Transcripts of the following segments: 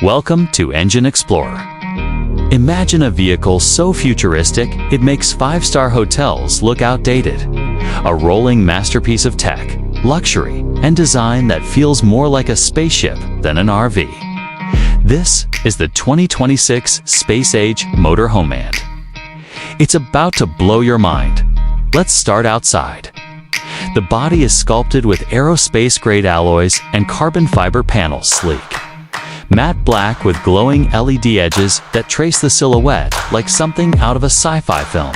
Welcome to Engine Explorer. Imagine a vehicle so futuristic it makes five-star hotels look outdated. A rolling masterpiece of tech, luxury, and design that feels more like a spaceship than an RV. This is the 2026 Space-Age Motorhome. It's about to blow your mind. Let's start outside. The body is sculpted with aerospace-grade alloys and carbon fiber panels sleek. Matte black with glowing LED edges that trace the silhouette like something out of a sci-fi film.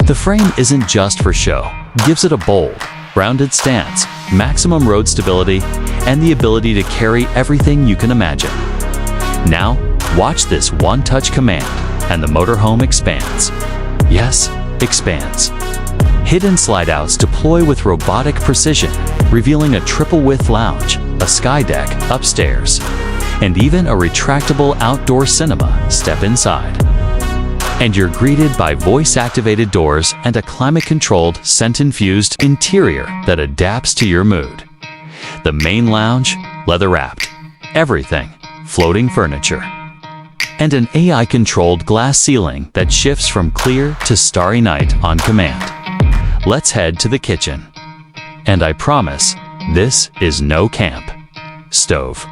The frame isn't just for show, gives it a bold, rounded stance, maximum road stability, and the ability to carry everything you can imagine. Now, watch this one-touch command, and the motorhome expands. Yes, expands. Hidden slide-outs deploy with robotic precision, revealing a triple-width lounge, a sky deck upstairs, and even a retractable outdoor cinema. Step inside, and you're greeted by voice-activated doors and a climate-controlled, scent-infused interior that adapts to your mood. The main lounge, leather-wrapped. Everything, floating furniture. And an AI-controlled glass ceiling that shifts from clear to starry night on command. Let's head to the kitchen. And I promise, this is no camp. Stove.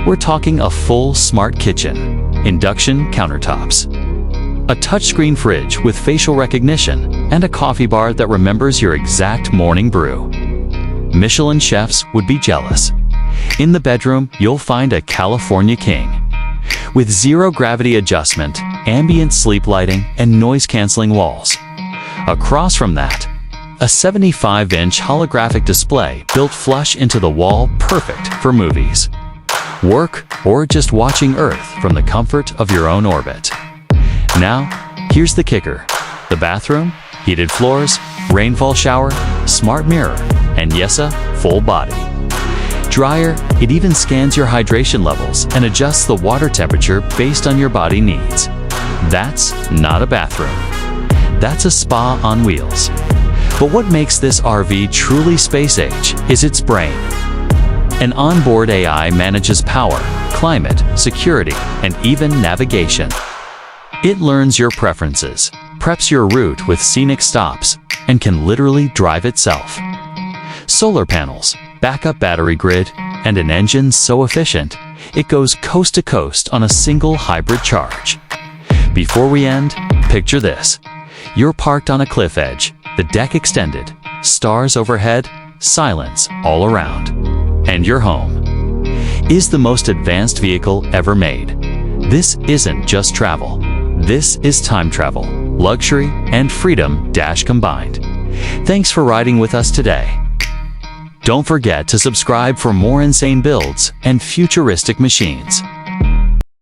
We're talking a full smart kitchen, induction countertops, a touchscreen fridge with facial recognition, and a coffee bar that remembers your exact morning brew. Michelin chefs would be jealous. In the bedroom, you'll find a California king. With zero-gravity adjustment, ambient sleep lighting, and noise-canceling walls. Across from that, a 75-inch holographic display built flush into the wall, perfect for movies, work, or just watching Earth from the comfort of your own orbit. Now, here's the kicker. The bathroom, heated floors, rainfall shower, smart mirror, and yes, a full body dryer. It even scans your hydration levels and adjusts the water temperature based on your body needs. That's not a bathroom. That's a spa on wheels. But what makes this RV truly space-age is its brain. An onboard AI manages power, climate, security, and even navigation. It learns your preferences, preps your route with scenic stops, and can literally drive itself. Solar panels, backup battery grid, and an engine so efficient, it goes coast to coast on a single hybrid charge. Before we end, picture this. You're parked on a cliff edge, the deck extended, stars overhead, silence all around. And your home is the most advanced vehicle ever made. This isn't just travel. This is time travel, luxury, and freedom combined. Thanks for riding with us today. Don't forget to subscribe for more insane builds and futuristic machines.